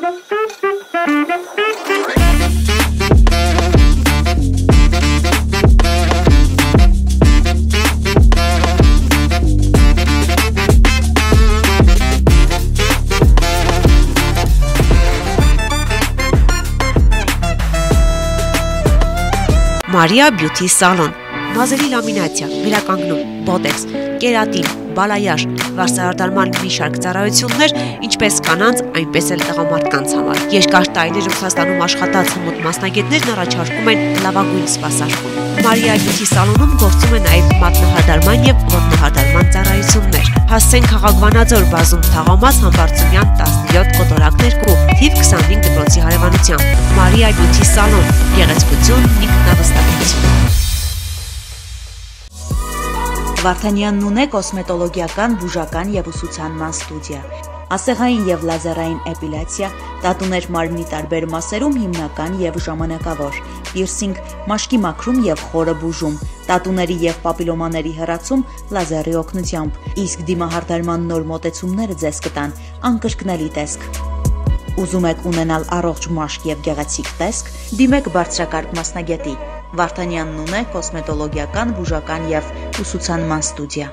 Maria Beauty Salon, մազերի լամինացիա, վերականգնում, բոտեքս, կերատին, բալայաժ, վարսահարդարման մի շարք ծառայություններ, ինչպես կանանց, այնպես էլ տղամարդկանց համար։ Երկար տարիներ Ռուսաստանում աշխատած հմուտ մասնագետներն առաջարկում են լավագույն սպասարկում։ Maria Beauty Salon-ում գործում է նաև մատնահարդարման եւ ոտնահարդարման ծառայություններ։ Հասցեն Խաղաղվանաձոր բազում Թաղամաս Համբարձումյան 17 կոտորակներ կու, թիվ 25 դպրոցի հարևանությամբ։ Maria Beauty Salon, գեղեցկություն, ինքնավստահություն։ Վարդանյանն ունե կոսմետոլոգիական, բուժական եւ ուսուցանման ստուդիա, ասեղային եւ լազերային էպիլյացիա, տատուներ մարմնի տարբեր մասերում հիմնական եւ ժամանակավոր, պիրսինգ, մաշկի մաքրում եւ խորը բուժում, տատուների եւ պապիլոմաների հեռացում լազերի օգնությամբ, իսկ դիմահարդարման նոր մոտեցումները ձեզ կտան անկրկնելի տեսք։ Ուզում եք ունենալ առողջ մաշկ եւ գեղեցիկ տեսք, դիմեք բարձրակարգ մասնագետի։ Վարդանյանն ունե կոսմետոլոգիական, բուժական եւ ուսուցանման ստուդիա։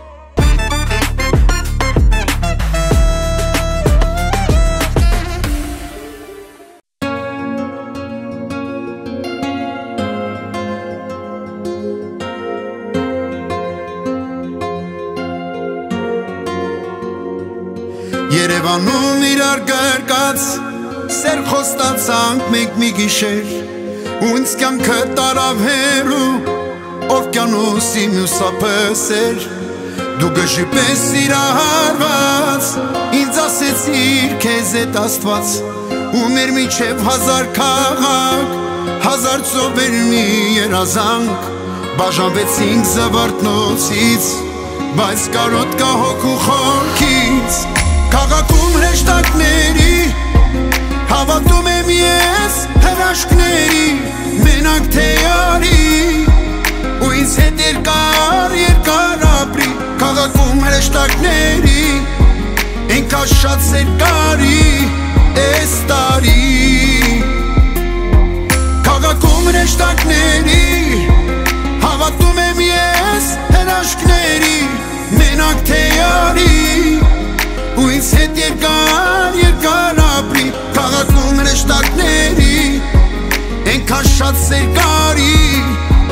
Երևանում իրար գրկած սեր խոստացանք մենք մի գիշեր ու ինձ կյանքը տարավ հեռու օվկիանոսի մյուսափսեր դու գժի պես սիրահարված ինձ ասեցիր քեզ էդ Աստված ու մեր միջև 1000 քաղաք 1000 ծովեր մի երազանք բաժանվեցինք զվարթնոցից բայց կարոտ կա հոգու խորքից Քաղաքում հրեշտակների հավատում եմ ես հրաշքների մենակ թե արի ու ինձ հետ երկար ապրի Քաղաքում հրեշտակների ինքա շատ սեր կարի էս տարի Քաղաքում հրեշտակների հավատում եմ ես հրաշքների մենակ թե արի ու ինձ հետ երկար ապրի Քաղաքում հրեշտակների ենքան շատ սեր կարի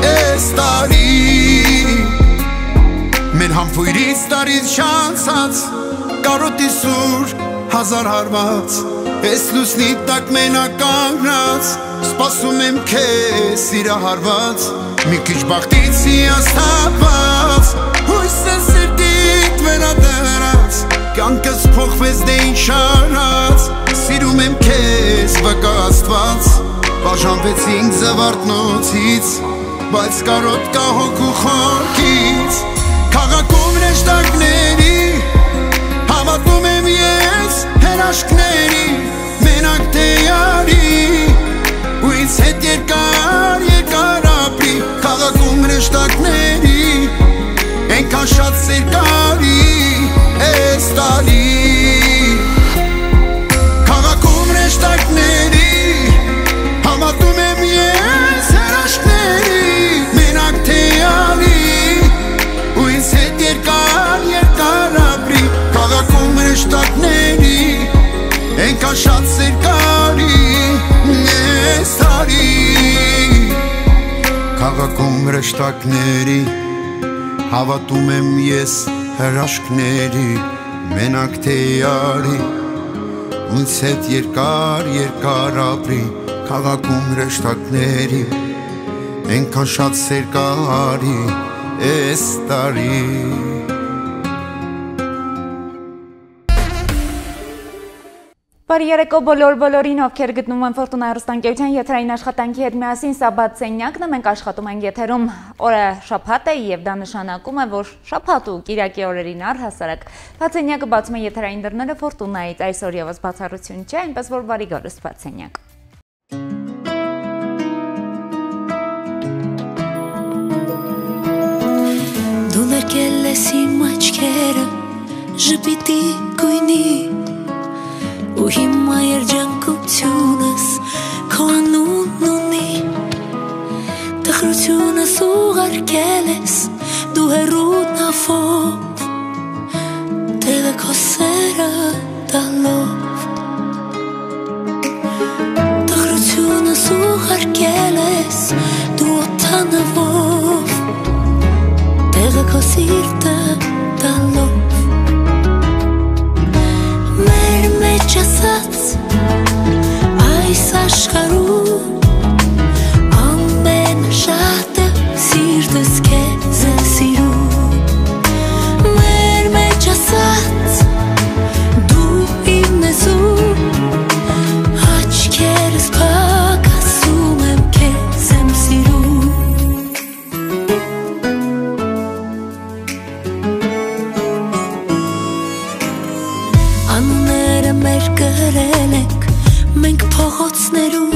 էս տարի Մեր համբույրից տարից շանցած կարոտի սուր 1000 հարված Էս լուսնի տակ մենակ կանգնած սպասում եմ քեզ սիրահարված Մի քիչ բախտից հիասթափված հույս է սրտիդ վերադրած Կյանքս փոխվեց դե ինչ արած Սիրում եմ քեզ վկա Աստված Բաժանվեցինք զվարթնոցից Բայց կարոտ կա հոգու խորքից Քաղաքում հրեշտակների Հավատում եմ ես հրաշքների Մենակ թե արի Ու ինձ հետ երկար ապրի Քաղաքում հրեշտակների Ենքան շատ սեր կարի Էս տարի Քաղաքում հրեշտակների Հավատում եմ ես հրաշքների Մենակ թե արի Ու ինձ հետ երկար ապրի Քաղաքում հրեշտակների Ենքան շատ սեր կարի Էս տարի Քաղաքում հրեշտակների Հավատում եմ ես հրաշքների մենակ թե արի Ունց հետ երկար ապրի Քաղաքում հրեշտակների Ենքան շատ սեր կարի էս տարի Բարի երեկո բոլորին, ովքեր գտնում են Ֆորտունա հեռուստաընկերության եթերային աշխատանքի հետ միասին Սաբաթ սենյակն է, մենք աշխատում ենք եթերում օրը շաբաթ է եւ դա նշանակում է, որ շաբաթ ու կիրակի օրերին առհասարակ Սաբաթ սենյակը բացում է եթերային դռները Ֆորտունայից, այսօր եւս բացառություն չէ, այնպես որ բարի գալուս Սաբաթ սենյակ։ Դու ներկել ես իմ աչքերը, ժպիտի գույնի ու հիմա երջանկության սիրտը տալով մեր մեջ ասած այս աշխարհում ամենաշատը սիրտս քեզ է սիրում մեր մեջ ասած դու ինձ ես աչքերս փակ ասում եմ քեզ եմ սիրում անունները մեր գրել ենք մենք փողոցներում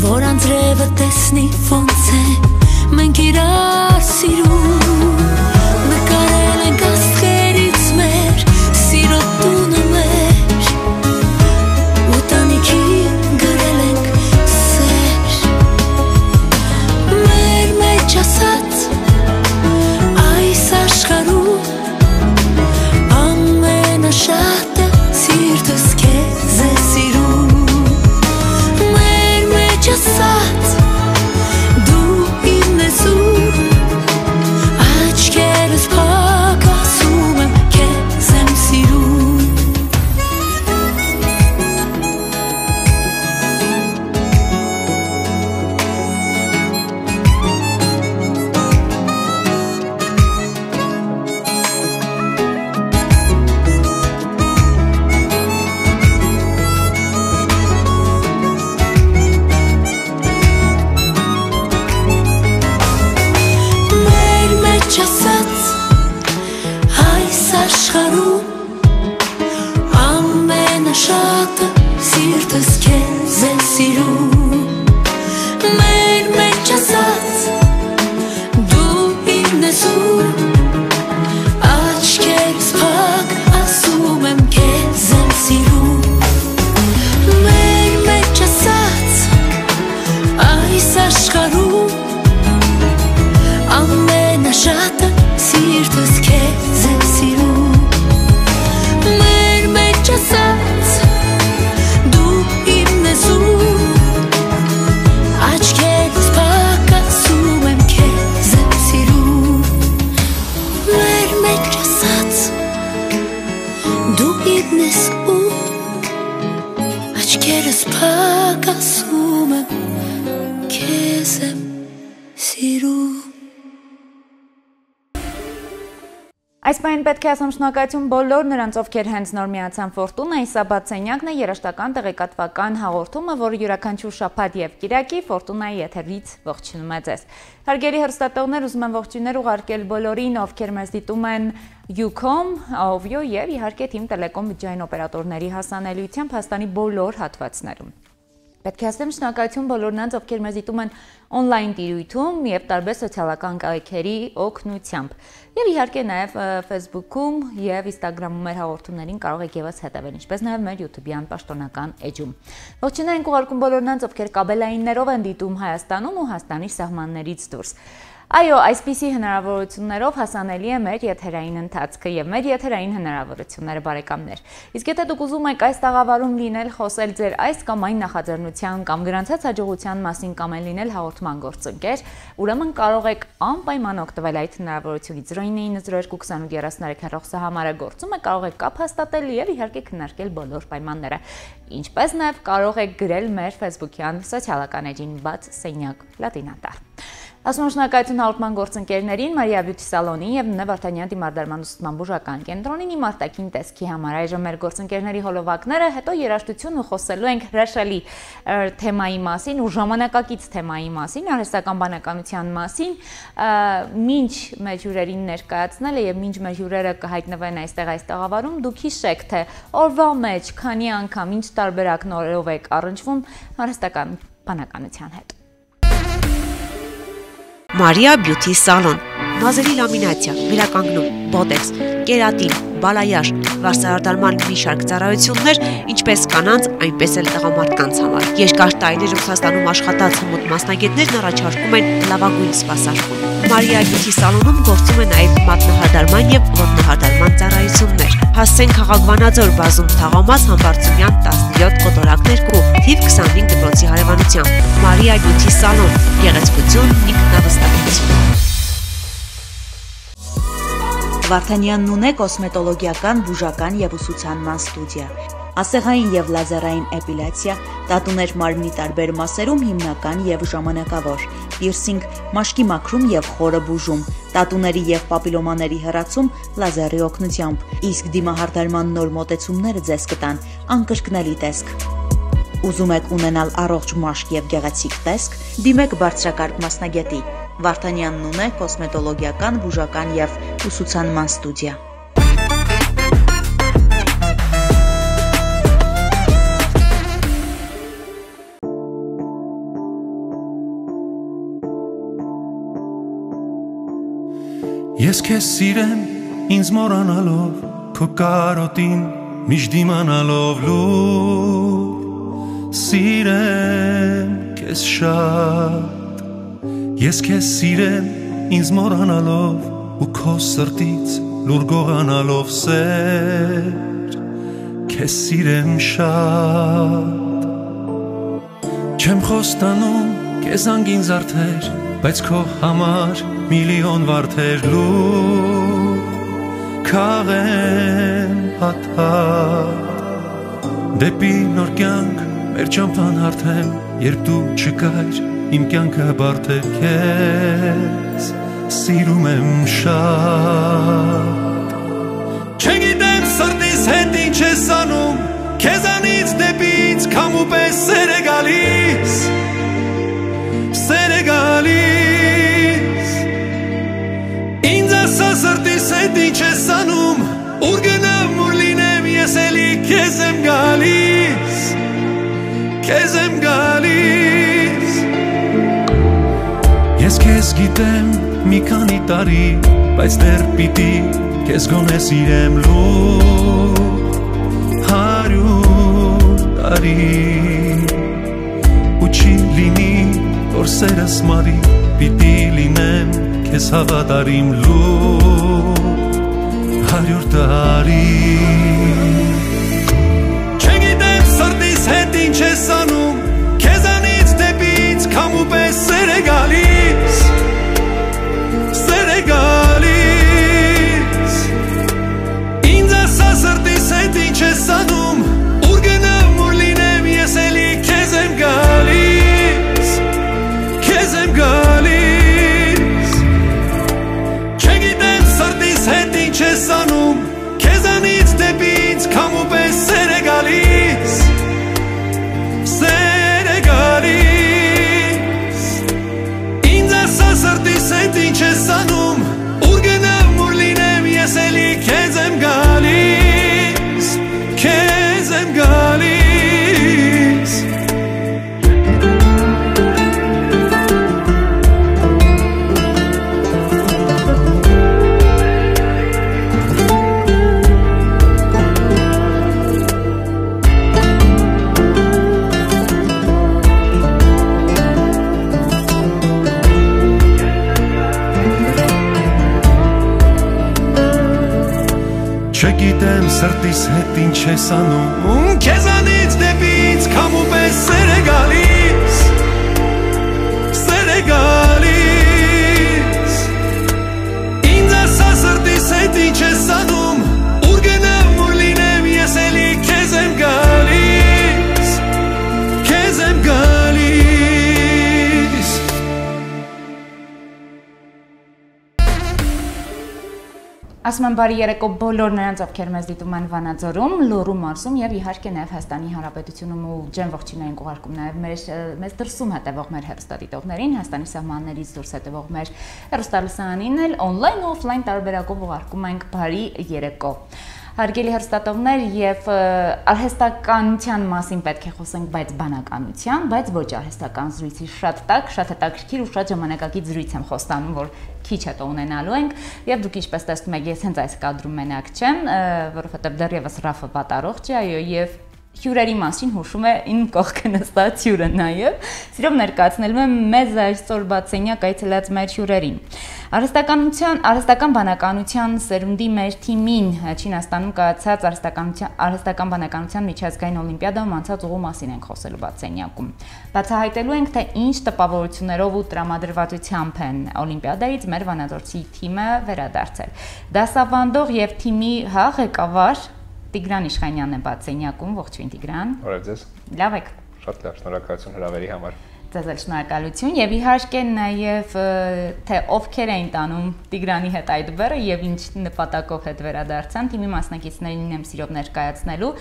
որ անձրևը տեսնի ոնց է մենք իրար սիրում նկարել ենք աստղերից մեր սիրո տունը մեր ու տանիքին գրել ենք սեր մեր մեջ ասած այս աշխարհում ամենաշատը սիրտս քեզ է սիրում մեր մեջ ասած դու ինձ ես աչքերս փակ ասում եմ քեզ եմ սիրում մեր մեջ ասած այս աշխարհում ամենաշատը սիրտս քեզ է սիրում մեր մեջ ասած դու ինձ ես աչքերս փակ ասում եմ քեզ եմ սիրում մեր մեջ ասած այս աշխարհում ամենաշատը սիրտս քեզ է սիրում մեր մեջ ասած դու ինձ ես աչքերս փակ ասում եմ քեզ եմ սիրում մեր մեջ ասած դու ինձ ես աչքերս փակ ասում եմ քեզ եմ սիրում Այս պահին պետք է ասեմ շնորհակալություն բոլոր նրանց, ովքեր հենց նոր միացան Ֆորտունայի, սա Բացենյակն է, երաժշտական տեղեկատվական հաղորդումը, որը յուրաքանչյուր շաբաթ եւ կիրակի Ֆորտունայի եթերից ողջունում է ձեզ։ Հարգելի հեռուստատողներ, ուզում եմ ողջույններ ուղարկել բոլորին, ովքեր մեզ դիտում են Ucom, Ovio եւ իհարկե Team Telecom բջջային օպերատորների հասանելիությամբ Հայաստանի բոլոր հատվածներում։ Պետք է ասեմ շնորհակալություն բոլոր նրանց, ովքեր մեզ դիտում են on-line տիրույթում եւ տարբեր սոցիալական կայքերի օգնությամբ։ Եվ իհարկե նաեւ Facebook-ում եւ Instagram-ում մեր հաղորդումներին կարող եք եւս հետևել, ինչպես նաեւ մեր YouTube-յան պաշտոնական էջում։ Ողջույններ ենք ուղարկում բոլոր նրանց, ովքեր կաբելայիններով են դիտում Հայաստանում ու Հայաստանի սահմաններից դուրս։ Այո, այսպիսի հնարավորություններով հասանելի է մեր եթերային ընթացքը եւ մեր եթերային հնարավորությունները բարեկամներ։ Իսկ եթե դուք ուզում եք այս տաղավարում լինել, խոսել ձեր այս կամ այն նախաձեռնության կամ գրանցած հաջողության մասին կամ էլ լինել հաղորդման գործընկեր, ուրեմն կարող եք անպայման օգտվել այդ հնարավորությունից 09922833 հեռախոս համարը գործում է, կարող եք կապ հաստատել եւ իհարկե քննարկել բոլոր պայմանները։ Ինչպես նաեւ կարող եք գրել մեր Facebook-յան սոցիալական էջին բաց սենյակ լատինատար։ Ասում շնորհակալություն հաղորդման գործընկերներին Մարիա Բյութի սալոնին եւ Նե Վարդանյան դիմարդարման ուսուցման բուժական կենտրոնին իմ արտաքին տեսքի համար այժմ մեր գործընկերների հոլովակները, հետո երաժշտություն ու խոսելու ենք հրաշալի թեմայի մասին ու ժամանակակից թեմայի մասին, արհեստական բանականության մասին, մինչ մեր հյուրերին ներկայացնելը եւ մինչ մեր հյուրերը կհայտնվեն այստեղ այս տաղավարում, դուք հիշեք թե օրվա մեջ քանի անգամ ինչ տարբերակ նորով եք առնչվում արհեստական բանականության հետ։ Maria Beauty Salon, մազերի լամինացիա, վերականգնում, բոտեքս, կերատին, բալայաշ, վարսահարդարման մի շարք ծառայություններ, ինչպես կանանց, այնպես էլ տղամարդկանց համար։ Երկար տարիներ Ռուսաստանում աշխատած հմուտ մասնագետներն առաջարկում են լավագույն սպասարկում։ Maria Beauty Salon-ում գործում է նաև մատնահարդարման եւ ոտնահարդարման ծառայություններ։ Հասցեն Խաղաղվանաձոր բազում Թաղամաս Համբարձումյան 17 կոտորակներ կու, թիվ 25 դպրոցի հարևանությամբ։ Maria Beauty Salon, գեղեցկություն, ինքնավստահություն։ Վարդանյան Նունե կոսմետոլոգիական, բուժական եւ ուսուցանման ստուդիա։ Ասեղային եւ լազերային էպիլյացիա, տատուներ մարմնի տարբեր մասերում հիմնական եւ ժամանակավոր, պիրսինգ, մաշկի մաքրում եւ խորը բուժում, տատուների եւ պապիլոմաների հեռացում լազերի օգնությամբ, իսկ դիմահարդարման նոր մոտեցումները ձեզ կտան անկրկնելի տեսք։ Ուզում եք ունենալ առողջ մաշկ եւ գեղեցիկ տեսք, դիմեք բարձրակարգ մասնագետի։ Վարդանյան Նունե կոսմետոլոգիական, բուժական եւ ուսուցանման ստուդիա։ Ես քեզ սիրեմ ինձ մոռանալով, քո կարոտին միշտ դիմանալով լուր, սիրեմ քեզ շատ։ Ես քեզ սիրեմ ինձ մոռանալով ու քո սրտից լուր գողանալով սեր, քեզ սիրեմ շատ։ Չեմ խոստանում քեզ անգին զարդեր, բայց քո համար միլիոն վարդեր լուր քաղեմ հատ-հատ, դեպի նոր կյանք մեր ճամփան հարթեմ, երբ դու չկար իմ կյանքը բարդ էր, քեզ սիրում եմ շատ։ Չգիտեմ սրտիս հետ ինչ ես անում, քեզանից դեպից քամու պես սեր է գալիս, սեր է գալիս։ Ինձ ասա սրտիս հետ ինչ ես անում, ուր գնամ ուր լինեմ, ես էլի քեզ եմ գալիս, քեզ եմ գալիս։ Ես քեզ գիտեմ մի քանի տարի, բայց դեռ պիտի քեզ գոնե սիրեմ լուր 100 տարի, ու չի լինի որ սերս մարի, պիտի լինեմ քեզ հավատարիմ լուր 100 տարի։ Չգիտեմ սրտիս հետ ինչ ես անում, քեզանից դեպից քամու պես սեր է գալիս, սեր է գալիս։ Ինձ ասա սրտիս հետ ինչ ես անում, ուր գնամ ուր լինեմ, ես էլի քեզ եմ գալիս, քեզ եմ գալիս։ Չգիտեմ սրտիս հետ ինչ ես անում, քեզանից դեպից քամու պես սեր է գալիս, սեր է գալիս։ Ինձ ասա սրտիս հետ ինչ ես անում, ուր գնամ ուր լինեմ, ես էլի քեզ եմ գալիս, քեզ եմ գալիս։ Չգիտեմ սրտիս հետ ինչ ես անում, քեզանից դեպից քամու պես սեր է գալիս, սեր է գալիս։ Ինձ ասա սրտիս հետ ինչ ես անում, ուր գնամ ուր լինեմ, ես էլի քեզ եմ գալիս, քեզ եմ գալիս։ Ասում եմ բարի երեկո բոլոր նրանց, ովքեր մեզ դիտում են Վանաձորում, Լոռու մարզում եւ իհարկե նաեւ Հայաստանի Հանրապետությունում ու ջեմ ողջունային կուղարկում նաեւ մեզ դրսում հետևող մեր հեռուստադիտողներին, Հայաստանի սահմաններից դուրս հետևող մեր հեռուստալսարանին էլ on-line ու off-line տարբերակով ուղարկում ենք բարի երեկո։ Հարգելի հեռուստատողներ, եւ արհեստականության մասին պետք է խոսենք, բայց բանականության, բայց ոչ արհեստական զրույցի շատ տակ, շատ հետաքրքիր ու շատ ժամանակակից զրույց եմ խոստանում, որ քիչ հետո ունենալու ենք, եւ դուք ինչպես տեսնում եք, ես հենց այս կադրում մենակ չեմ, որովհետեւ դեռևս Ռաֆը վատառողջ է, այո, եւ հյուրերի մասին հուշում է ին կողքը նստած հյուրը նաև։ Սիրով ներկայացնելու եմ մեզ այսօր բացենյակ այցելած մեր հյուրերին։ Արհեստական բանականության սերունդի մեր թիմին Չինաստանում կայացած արհեստական բանականության միջազգային օլիմպիադայում անցած ուղու մասին ենք խոսելու բացենյակում։ Բացահայտելու ենք, թե ինչ տպավորություններով ու տրամադրվածությամբ են օլիմպիադայից մեր վանաձորցի թիմը վերադարձել։ Դասավանդող եւ թիմի ղեկավար Տիգրան Իշխանյանն է բացենյակում, ողջույն Տիգրան։ Օրեր ձեզ։ Լավ եք։ Շատ լավ, շնորհակալություն հրավերի համար։ Ձեզ էլ շնորհակալություն եւ իհարկե նաեւ թե ովքեր էին տանում Տիգրանի հետ այդ բեռը եւ ինչ նպատակով հետ վերադարձան, թիմի մասնակիցներին եմ սիրով ներկայացնելու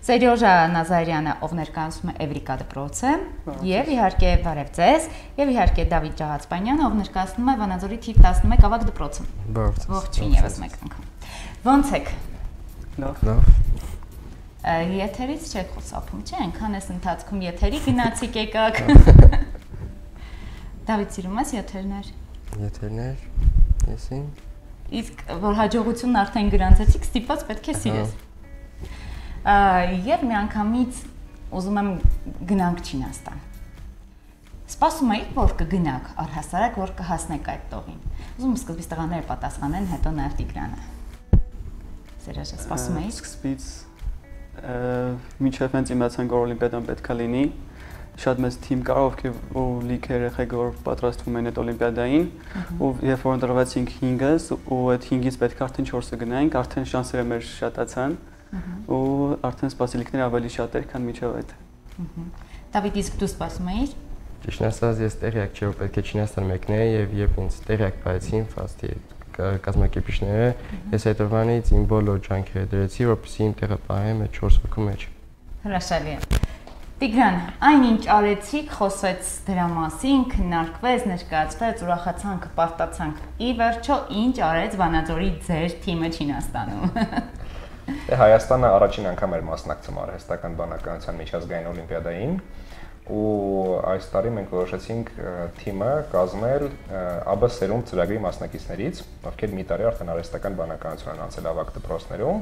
Սերյոժա Նազարյանը, ով ներկայացնում է Էվրիկա դպրոցը, եւ իհարկե բարև ձեզ, եւ իհարկե Դավիթ Ջաղացպանյանը, ով ներկայացնում է Վանաձորի թիվ 11 ավագ դպրոցը։ Ողջույն եւս մեկ անգամ։ Ոնց եք։ Լավ։ Եթերից չեք խոսափում, չէ՞, այնքան էս ընթացքում եթերի գնացիք եկաք։ Դավիթ, սիրում ես եթերներ։ Եթերներ, եսին։ Իսկ որ հաջողությունն արդեն գրանցեցիք, ստիպված պետք է սիրես։ Եվ միանգամից ուզում եմ գնանք Չինաստան։ Սպասում եք, որ կգնաք, առհասարակ որ կհասնեք այդ տողին։ Ուզում եմ սկզբից տղաները պատասխանեն, հետո նաև Տիգրանը։ Սերաժա, սպասում եք։ Սկզբից մինչև հենց իմացանք, որ օլիմպիադան պետք է լինի, շատ մեծ թիմ կար, ովքեր ու լիք երեխեք, որ պատրաստվում են այդ օլիմպիադային, ու երբ որ ընտրվեցինք 5-ս, ու այդ 5-ից պետք է արդեն 4-ը գնայինք, արդեն շանսերը մեր շատացան, ու արդեն սպասելիքները ավելի շատ էր, քան մինչև այդ։ Դավիթ, իսկ դու սպասում էիր։ Ճիշտն ասած, ես տեղյակ չէի, որ պետք է Չինաստան մեկնեի եւ երբ ինձ տեղյակ բացին ֆաստի կազմակերպիչները, ես այդ օրվանից իմ բոլոր ջանքերը դրեցի, որպեսզի իմ տեղը պահեմ այդ 4 հոգու մեջ։ Հրաշալի է։ Տիգրան, այնինչ արեցիք, խոսեց դրա մասին, քննարկվեց, ներկայացվեց, ուրախացանք, պարտացանք։ Ի վերջո, ինչ արեց Վանաձորի ձեր թիմը Չինաստանում։ Հայաստանը առաջին անգամ էր մասնակցում արհեստական բանականության միջազգային օլիմպիադային, ու այս տարի մենք որոշեցինք թիմը կազմել ԱԲ սերունդ ծրագրի մասնակիցներից, ովքեր մի տարի արդեն արհեստական բանականություն են անցել ավագ դպրոցներում,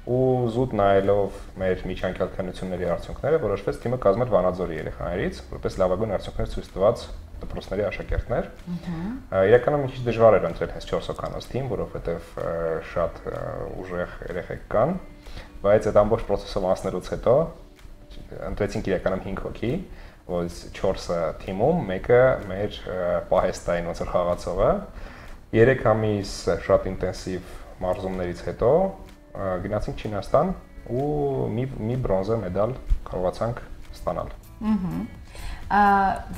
ու զուտ նայելով մեր միջանկյալ քննությունների արդյունքները որոշվեց թիմը կազմել Վանաձորի երեխաներից, որպես լավագույն արդյունքներ ցույց տված դպրոցների աշակերտներ։ Իրականում մի քիչ դժվար էր ընտրել հենց 4 հոգանոց թիմ, որովհետև շատ ուժեղ երեխեք կան, բայց այդ ամբողջ process-ով անցնելուց հետո ընտրեցինք իրականում 5 հոգի, որից 4-ը թիմում, մեկը մեր պահեստային ոնց որ խաղացողը։ 3 ամիս շատ ինտենսիվ մարզումներից հետո գնացինք Չինաստան ու մի բրոնզե մեդալ կարողացանք ստանալ։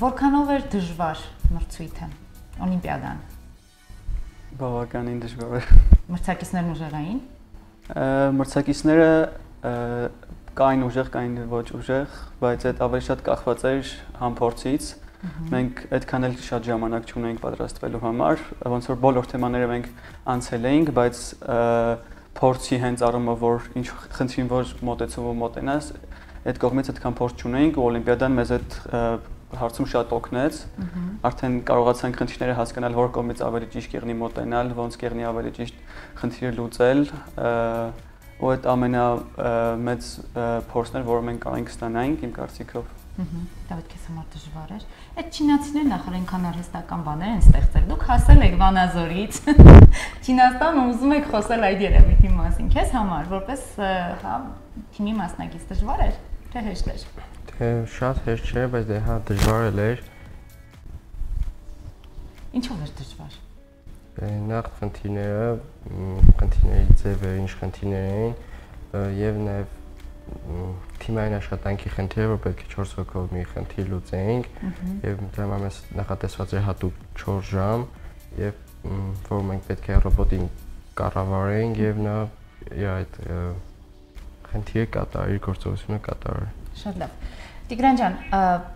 Որքանով էր դժվար մրցույթը, օլիմպիադան։ Բավականին դժվար էր։ Մրցակիցներն ուժեղ էին։ Մրցակիցները կային ուժեղ, կային ոչ ուժեղ, բայց այդ ավելի շատ կախված էր համփորձից։ Մենք այդքան էլ շատ ժամանակ չունեինք պատրաստվելու համար, ոնց որ բոլոր թեմաները մենք անցել էինք, բայց փորձի հենց առումով որ ինչ խնդրին որ մոտեցում ու մոտենաս, այդ կողմից այդքան փորձ չունեինք ու օլիմպիադան մեզ այդ հարցում շատ օգնեց։ Արդեն կարողացանք խնդիրները հասկանալ, որ կողմից ավելի ճիշտ կեղնի մոտենալ, ոնց կեղնի ավելի ճիշտ խնդիրը լուծել, ու այդ ամենամեծ փորձն էր, որը մենք կարողանք ստանանք իմ կարծիքով։ Դավիթ, քեզ համար դժվար էր։ Այդ չինացիներն նախ այնքան արհեստական բաներ են ստեղծել։ Դուք հասել եք Վանաձորից Չինաստան ու ուզում եք խոսել այդ երևույթի մասին։ Քեզ համար որպես թիմի մասնակից դժվար էր, թե հեշտ էր։ Թե շատ հեշտ չէ, բայց դե հա դժվար էլ էր։ Ինչով էր դժվար։ Նախ խնդիրների ձևը, ինչ խնդիրներ էին, եւ նաեւ թիմային աշխատանքի խնդիրը, որ պետք է 4 հոգով մի խնդիր լուծեինք, եւ դրա համար նախատեսված էր հատուկ 4 ժամ, եւ որ մենք պետք է ռոբոտին կառավարեինք եւ նա այդ խնդիրը կատարի, գործողությունը կատարի։ Շատ լավ։ Տիգրան ջան,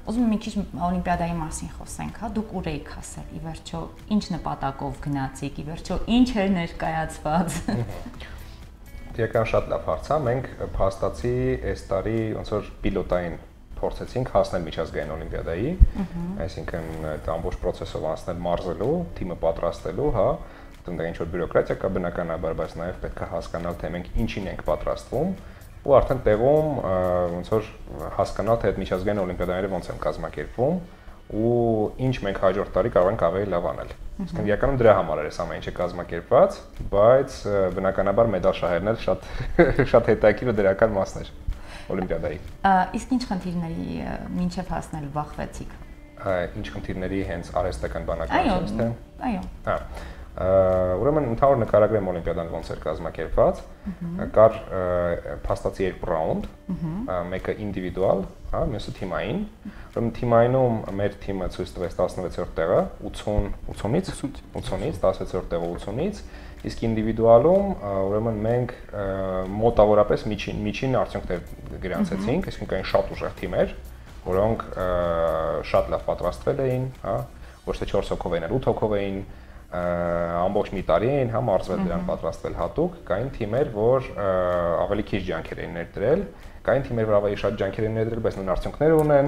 ուզում եմ մի քիչ օլիմպիադայի մասին խոսենք, հա, դուք ուր եք հասել, ի վերջո ինչ նպատակով գնացիք, ի վերջո ինչ էր ներկայացված։ Իրական շատ լավ հարց է, մենք փաստացի այս տարի ոնց որ պիլոտային փորձեցինք հասնել միջազգային օլիմպիադայի, այսինքն այդ ամբողջ process-ով անցնել մարզելու, թիմը պատրաստելու, հա, դա ինչ որ բյուրոկրատիա կա բնականաբար, բայց նաև պետք է հասկանալ, թե մենք ինչին ենք պատրաստվում, ու արդեն տեղում ոնց որ հասկանալ թե այդ միջազգային օլիմպիադաները ոնց են կազմակերպվում ու ինչ մենք հաջորդ տարի կարող ենք ավելի լավ անել։ Իսկ իրականում դրա համար էր այս ամեն ինչը կազմակերպված, բայց բնականաբար մեդալ շահերն էլ շատ հետաքրքիր ու դրական մասն էր օլիմպիադայի։ Իսկ ինչ խնդիրների մինչև հասնել բախվեցիք։ Ինչ խնդիրների հենց արհեստական բանականությունից թե։ Այո։ Ուրեմն ընդհանուր նկարագրեմ օլիմպիադան ոնց էր կազմակերպված, կար փաստացի 2 ռաունդ, մեկը ինդիվիդուալ, հա, մյուսը թիմային։ Ուրեմն թիմայինում մեր թիմը ցույց տվեց 16-րդ տեղը, 80-ից 16-րդ տեղը 80-ից, իսկ ինդիվիդուալում ուրեմն մենք մոտավորապես միջին արդյունքներ գրանցեցինք, այսինքն կային շատ ուժեղ թիմեր, որոնք շատ լավ պատրաստվել էին, հա, ոչ թե 4 հոգով էին, 8 հոգով էին, ամբողջ մի տարի էին համարցվել դրան պատրաստվել հատուկ, կային թիմեր, որ ավելի քիչ ջանքեր էին ներդրել, կային թիմեր, որ ավելի շատ ջանքեր էին ներդրել, բայց նույն արդյունքներ ունեն,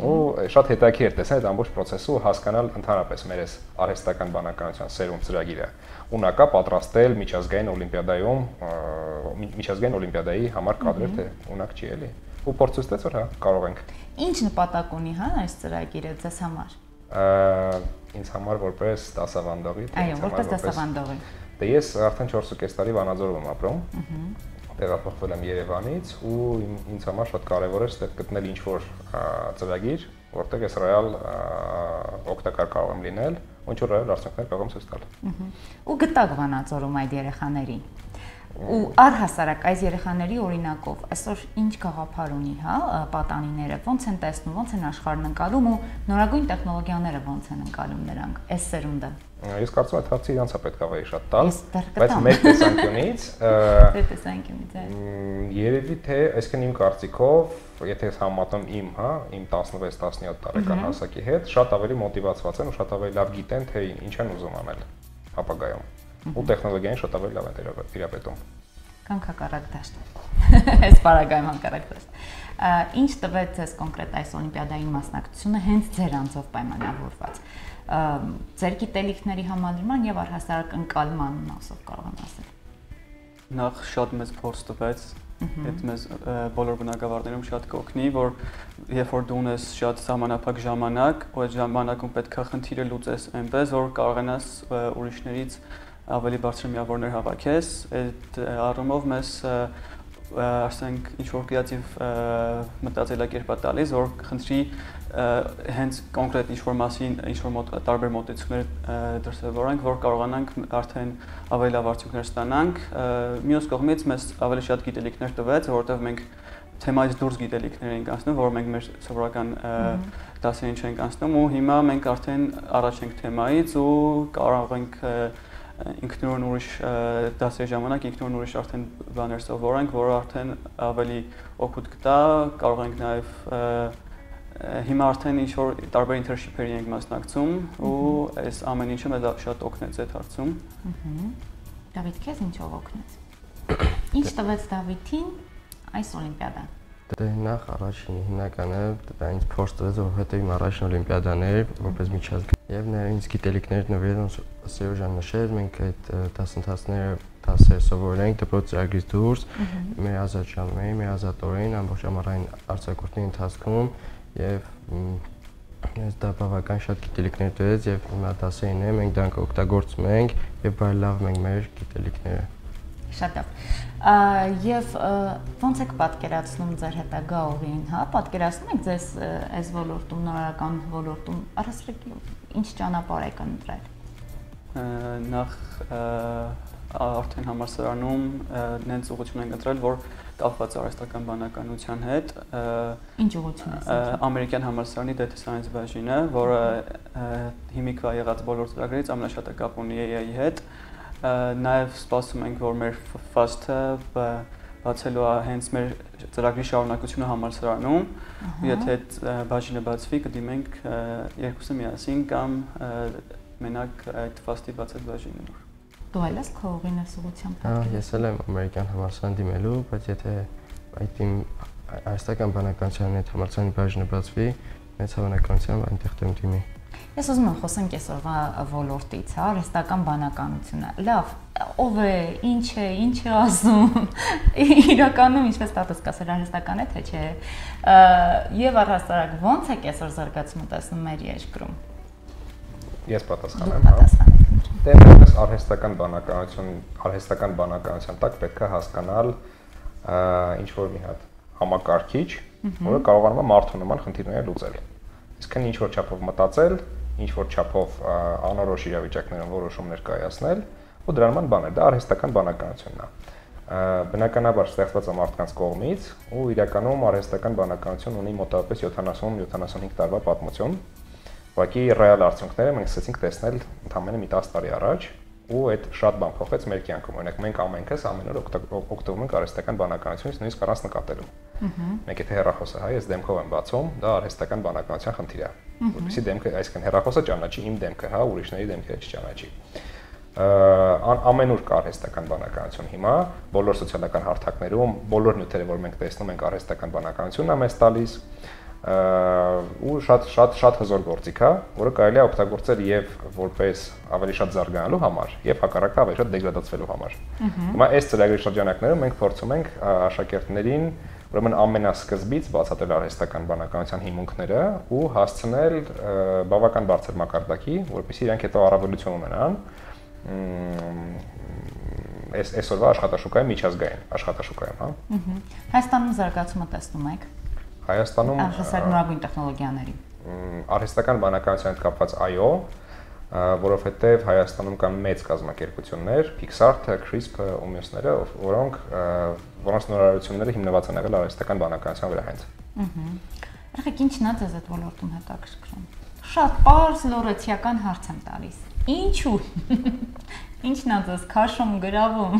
ու շատ հետաքրքիր էր տեսնել այդ ամբողջ process-ը ու հասկանալ ընդհանրապես մեր այս արհեստական բանականության սերունդ ծրագիրը ունակա պատրաստել միջազգային օլիմպիադայի համար կադրեր, թե ունակ չի էլի։ Ու փորձ ստեց, որ հա, կարող ենք։ Ինչ նպատակ ունի, հա, այս ծրագիրը ձեզ համար։ Ինձ համար որպես դասավանդողի, այո, որպես դասավանդողի։ Դե ես արդեն 4.5 տարի Վանաձորում եմ ապրում։ Տեղափոխվել եմ Երևանից ու ինձ համար շատ կարևոր էր այդտեղ գտնել ինչ-որ ծրագիր, որտեղ ես ռեալ օգտակար կարող եմ լինել, ու ինչ-որ ռեալ արդյունքներ կարող եմ ցույց տալ։ Ու գտակ Վանաձորում այդ երեխաներին։ Ու առհասարակ այս երեխաների օրինակով այսօր ինչ գաղափար ունի, հա, պատանիները, ոնց են տեսնում, ոնց են աշխարհն ընկալում ու նորագույն տեխնոլոգիաները ոնց են ընկալում նրանք, այս սերունդը։ Ես կարծում եմ այդ հարցը իրանց է պետք ավելի շատ տալ, բայց մեր տեսանկյունից, երևի թե, այսինքն իմ կարծիքով, եթե ես համատեմ իմ, հա, իմ 16-17 տարեկան հասակի հետ, շատ ավելի մոտիվացված են ու շատ ավելի լավ գիտեն, թե ինչ են ուզում անել ապագայում։ Ու տեխնոլոգիային շատ ավելի լավ են տիրապետում։ Կանք հակառակ դաշտ։ Այս բարագայում հակառակ դաշտ։ Ինչ տվեց ձեզ կոնկրետ այս օլիմպիադային մասնակցությունը հենց ձեր անձով պայմանավորված։ Ձեր գիտելիքների համալրման եւ առհասարակ ընկալման մասով կարող եմ ասել։ Նախ շատ մեծ փորձ տվեց, այդ մեզ բոլոր բնակավարներում շատ կօգնի, որ երբ որ դու ունես շատ ժամանակ ժամանակ, ու այդ ժամանակում պետք է խնդիրը լուծես այնպես, որ կարողանաս ուրիշներից ավելի բարձր միավորներ հավաքես, այդ առումով մեզ ասենք ինչ-որ կրեատիվ մտածելակերպ է տալիս, որ խնդրի հենց կոնկրետ ինչ-որ մասին, ինչ-որ տարբեր մոտեցումներ դրսևորենք, որ կարողանանք արդեն ավելի լավ արդյունքներ ստանանք։ Մյուս կողմից մեզ ավելի շատ գիտելիքներ տվեց, որովհետև մենք թեմայից դուրս գիտելիքներ ենք անցնում, որ մենք մեր սովորական դասերին չենք անցնում, ու հիմա մենք արդեն առաջ ենք թեմայից ու կարող ենք ինքնուրույն ուրիշ դասերի ժամանակ ինքնուրույն ուրիշ արդեն բաներ սովորենք, որը արդեն ավելի օգուտ կտա, կարող ենք նաև հիմա արդեն ինչ-որ տարբեր ինտերնշիփերի ենք մասնակցում ու այս ամեն ինչը մեզ շատ օգնեց այդ հարցում։ Դավիթ, քեզ ինչով օգնեց։ Ինչ տվեց Դավիթին այս օլիմպիադան։ Դե նախ առաջին հիմնականը դա ինձ փորձ տվեց, որովհետև իմ առաջին օլիմպիադան էր, որպես միջազգային եւ նա ինձ գիտելիքներ նվիրեց, ոնց Սերժան նշեց, մենք այդ դասեր սովորել ենք դպրոց ծրագրից դուրս, մեր ազատ ժամերին, մեր ազատ օրերին, ամբողջ ամառային արձակուրդների ընթացքում եւ ես դա բավական շատ գիտելիքներ տվեց եւ հիմա դասերին է մենք դրանք օգտագործում ենք եւ բարելավում ենք մեր գիտելիքները։ Շատ լավ։ Եվ ոնց եք պատկերացնում ձեր հետագա ուղին, հա, պատկերացնում եք ձեզ այս ոլորտում, նորարարական ոլորտում, առասարակ ինչ ճանապարհ եք ընտրել։ Նախ արդեն համալսարանում նենց ուղղություն ենք ընտրել, որ կապված արհեստական բանականության հետ։ Ինչ ուղղություն է։ Ամերիկյան համալսարանի Data Science բաժինը, որը հիմիկվա եղած բոլոր ծրագրերից ամենաշատը կապ ունի AI-ի հետ։ Նաև սպասում ենք, որ մեր FAST-ը բացելու է հենց մեր ծրագրի շարունակությունը համալսարանում, եթե այդ բաժինը բացվի, կդիմենք երկուսը միասին կամ մենակ այդ FAST-ի բացած բաժինը։ Դու այլ ես քո ուղին ես ուղղությամբ։ Ես էլ եմ ամերիկյան համալսարան դիմելու, բայց եթե այդ իմ արհեստական բանականության հետ համալսարանի բաժինը բացվի, մեծ հավանականությամբ այնտեղ դեմ դիմի։ Ես ուզում եմ խոսենք այսօրվա ոլորտից, հա, արհեստական բանականությունը։ Լավ, ով է, ինչ է ասում։ Իրականում ինչպես տատս կասել, արհեստական է, թե չէ։ Եվ առհասարակ ո՞նց է այսօր զարգացումը տեսնում մեր երկրում։ Ես պատասխանեմ, հա։ Դե այնպես արհեստական բանականության տակ պետք է հասկանալ ինչ որ մի հատ համակարգիչ, որը կարողանում է մարդու նման խնդիրները լուծել։ Իսկ ինչ որ չափով մտածել, ինչ որ չափով անորոշ իրավիճակներում որոշումներ կայացնել, ու դրա նման բաներ, դա արհեստական բանականությունն է։ Բնականաբար ստեղծված է մարդկանց կողմից, ու իրականում արհեստական բանականություն ունի մոտավորապես 70-75 տարվա պատմություն։ Ուղղակի ռեալ արդյունքները մենք սկսեցինք տեսնել ընդամենը մի 10 տարի առաջ, ու այդ շատ բան փոխեց մեր կյանքում։ Օրինակ մենք ամենքս ամեն օր օգտվում ենք արհեստական բանականությունից, նույնիսկ առանց նկատելու։ Մենք եթե հեռախոսը հայ ես դեմքով եմ բացում, դա արհեստական բանականության խնդիր է։ Որպեսզի դեմքը, այսինքն հեռախոսը ճանաչի իմ դեմքը, հա, ուրիշների դեմքերը չճանաչի։ Ամենուր կա արհեստական բանականություն հիմա, բոլոր սոցիալական հարթակներում, բոլոր նյութերը, որ մենք տեսնում ենք, արհեստական բանականությունն է մեզ տալիս, ու շատ հզոր գործիք է, որը կարելի է օգտագործել եւ որպես ավելի շատ զարգանալու համար, եւ հակառակը ավելի շատ դեգրադացվելու համար։ Հիմա այս ծրագրի շրջանակներում մենք փորձում ենք աշակերտներին ուրեմն ամենասկզբից բացատրել արհեստական բանականության հիմունքները ու հասցնել բավական բարձր մակարդակի, որպեսզի իրենք հետո առավելություն ունենան այսօրվա աշխատաշուկայի միջազգային աշխատաշուկայում, հա։ Հայաստանում զարգացումը տեսնում եք։ Հայաստանում արհեստական նորագույն տեխնոլոգիաների արհեստական բանականության հետ կապված այո, որովհետև Հայաստանում կան մեծ կազմակերպություններ, Pixart-ը, CRISP-ը ու մյուսները, որոնց նորարարությունները հիմնված են եղել արհեստական բանականության վրա հենց։ Ահա ինչն է ձեզ այդ ոլորտում հետաքրքրում։ Շատ պարզ լորեցիական հարց եմ տալիս։ Ինչու։ Ինչն է ձեզ քաշում, գրավում։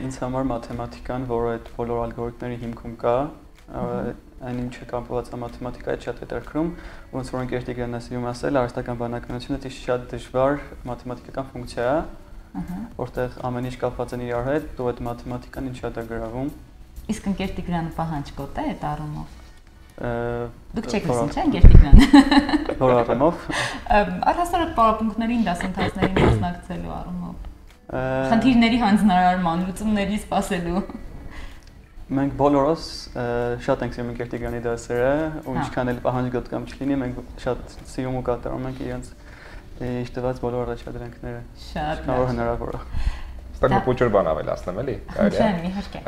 Ինձ համար մաթեմատիկան, որը այդ բոլոր ալգորիթմների հիմքում կա, այն ինչը կապված է մաթեմատիկայի շատ հետաքրքրում, ոնց որ ընկերտի գրանասիում ասել, արհեստական բանականությունը դից շատ դժվար մաթեմատիկական ֆունկցիա է, որտեղ ամեն ինչ կապված է իրար հետ, դու այդ մաթեմատիկան ինչ շատ է գրավում։ Իսկ ընկերտի գրանը պահանջկոտ է այդ առումով։ Դուք չեք լսում, չէ՞, ընկերտի գրանը։ Որ առումով։ Առհասարակ պարապմունքներին, դասընթացներին մասնակցելու առումով։ Խնդիրների հանձնարարման, լուծումների սպասելու։ Մենք բոլորս շատ ենք սիրում ընկերտի գրանի դասերը, ու ինչքան էլ պահանջկոտ կամ չլինի, մենք շատ սիրում ու կատարում ենք իրենց իշտված բոլոր առաջադրանքները։ Շատ լավ հնարավոր է։ Ստակ մի փոքր բան ավելացնեմ էլի։ Խնդրեմ, իհարկե։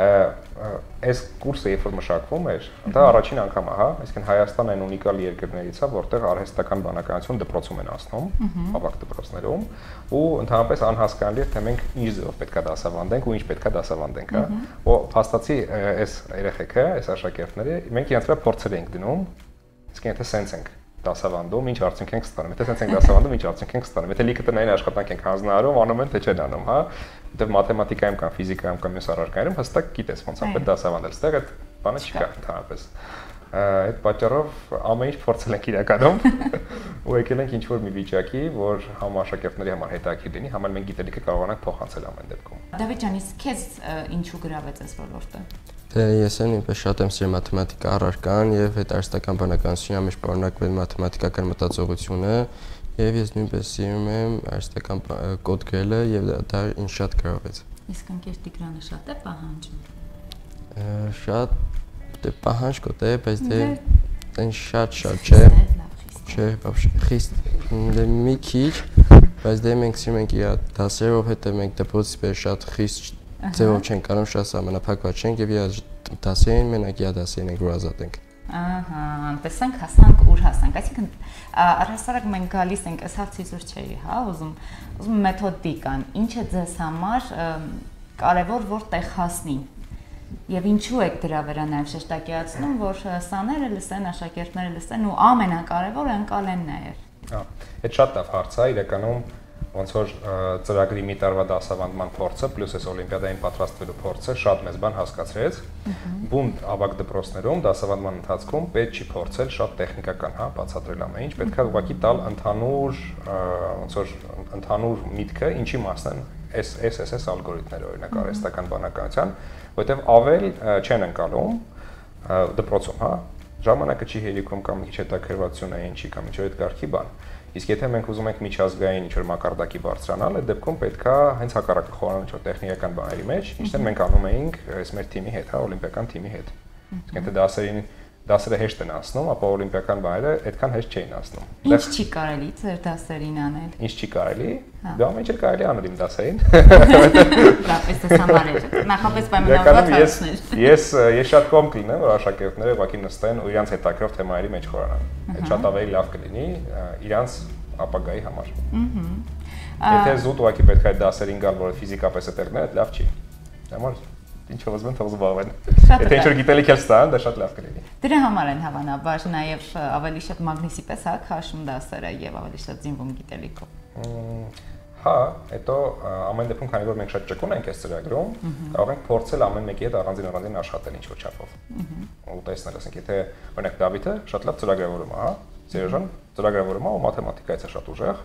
Այս կուրսը երբ որ մշակվում էր, դա առաջին անգամ է, հա, այսինքն Հայաստանը այն ունիկալ երկրներից է, որտեղ արհեստական բանականություն դպրոցում են անցնում, ավագ դպրոցներում, ու ընդհանրապես անհասկանալի է, թե մենք ինչ ձևով պետք է դասավանդենք ու ինչ պետք է դասավանդենք, հա։ Ու փաստացի այս երեխեքը, այս աշակերտները, մենք իրենց վրա փորձեր ենք դնում, իսկ եթե սենց ենք դասավանդում, ինչ արդյունք ենք ստանում։ Եթե սենց ենք դասավանդում, ինչ արդյունք ենք ստանում։ Եթե լիքը տնային աշխատանք ենք հանձնարարում, անում են թե չեն անում, հա։ Որտեղ մաթեմատիկայում կամ ֆիզիկայում կամ մյուս առարկայում հստակ գիտես ոնց է պետք դասավանդել։ Ստեղ այդ բանը չկա ընդհանրապես։ Այդ պատճառով ամեն ինչ փորձել ենք իրականում ու եկել ենք ինչ-որ մի վիճակի, որ համ աշակերտների համար հետաքրքիր լինի, համ էլ մենք գիտելիքը կարողանանք փոխանցել ամեն դեպքում։ Դավիթ ջան, իսկ քեզ ինչու գրավեց այս ոլորտը։ Դե ես նույնպես շատ եմ սիրում մաթեմատիկա առարկան եւ այդ արհեստական բանականությունն ամիշ պարունակվել մաթեմատիկական մտածողությունը եւ ես նույնպես սիրում եմ արհեստական կոդ գրելը եւ դա ինձ շատ գրավեց։ Իսկ ընկերտի գրանը շատ է պահանջում։ Շատ դե պահանջկոտ է, բայց դե այն շատ չէ։ Չէ, вообще խիստ դե մի քիչ, բայց դե մենք սիրում ենք իր դասերով հետո մենք դպրոցից պես շատ խիստ ձևով չենք անում, շատ սահմանափակված չենք եւ իր դասերին մենակ իր դասերին ենք որ ազատ ենք։ Ահա, տեսանք հասանք ուր հասանք, այսինքն առհասարակ մենք գալիս ենք այս հարցից ուր չէի, հա, ուզում մեթոդիկան, ինչը ձեզ համար կարևոր որտեղ հասնի եւ ինչու եք դրա վրա նաեւ շեշտակիացնում, որ սաները լսեն, աշակերտները լսեն ու ամենակարևորը ընկալեն նաեւ։ Հա, այդ շատ լավ հարց է, իրականում ոնց որ ծրագրի մի տարվա դասավանդման փորձը պլյուս այս օլիմպիադային պատրաստվելու փորձը շատ մեծ բան հասկացրեց։ Բունտ ավագ դպրոցներում դասավանդման ընթացքում պետք չի փորձել շատ տեխնիկական, հա, բացատրել ամեն ինչ, պետք է ուղղակի տալ ընդհանուր ոնց որ ընդհանուր միտքը, ինչի մասն են այս ալգորիթմները, օրինակ արհեստական բանականության, որովհետև ավել չեն ընկալում դպրոցում, հա, ժամանակը չի հերիքում կամ մի քիչ հետաքրքրվածություն է ինչի կամ ինչ-որ այդ կարգի բան։ Իսկ եթե մենք ուզում ենք միջազգային ինչ-որ մակարդակի բարձրանալ, այդ դեպքում պետքա հենց հակառակը խորանալ ինչ-որ տեխնիկական բաների մեջ, ինչտեղ մենք անում էինք այս մեր թիմի հետ, հա, օլիմպիական թիմի հետ։ Իսկ եթե դասերը հեշտ են անցնում, ապա օլիմպիական բաները այդքան հեշտ չէին անցնում։ Ինչ չի կարելի ձեր դասերին անել։ Ինչ չի կարելի։ Դա ամեն ինչ կարելի անել իմ դասերին։ Լավ, էս համար է։ Նախապես պայմանավորված հարցներ։ Ես շատ կոմ կլինեմ, որ աշակերտները ուղղակի նստեն ու իրանց հետաքրքրող թեմաների մեջ խորանան։ Այդ շատ ավելի լավ կլինի իրանց ապագայի համար։ Եթե զուտ ուղղակի պետք է այդ դասերին գալ, որը ֆիզիկապես է տեղն է, դա լավ չի։ Համար ինչով ուզում են թող զբաղվեն։ Եթե ինչ-որ գիտելիք էլ ստանան, դա շատ լավ կլինի։ Դրա համար են հավանաբար նաև ավելի շատ մագնիսի պես հա քաշում դասերը եւ ավելի շատ զինվում գիտելիքով։ Հա, հետո ամեն դեպքում քանի որ մենք շատ ճկուն ենք այս ծրագրում, կարող ենք փորձել ամեն մեկի հետ առանձին աշխատել ինչ-որ չափով։ Ու տեսնել, ասենք, եթե օրինակ Դավիթը շատ լավ ծրագրավորում է, հա, Սերժան ծրագրավորում է ու մաթեմատիկայից է շատ ուժեղ,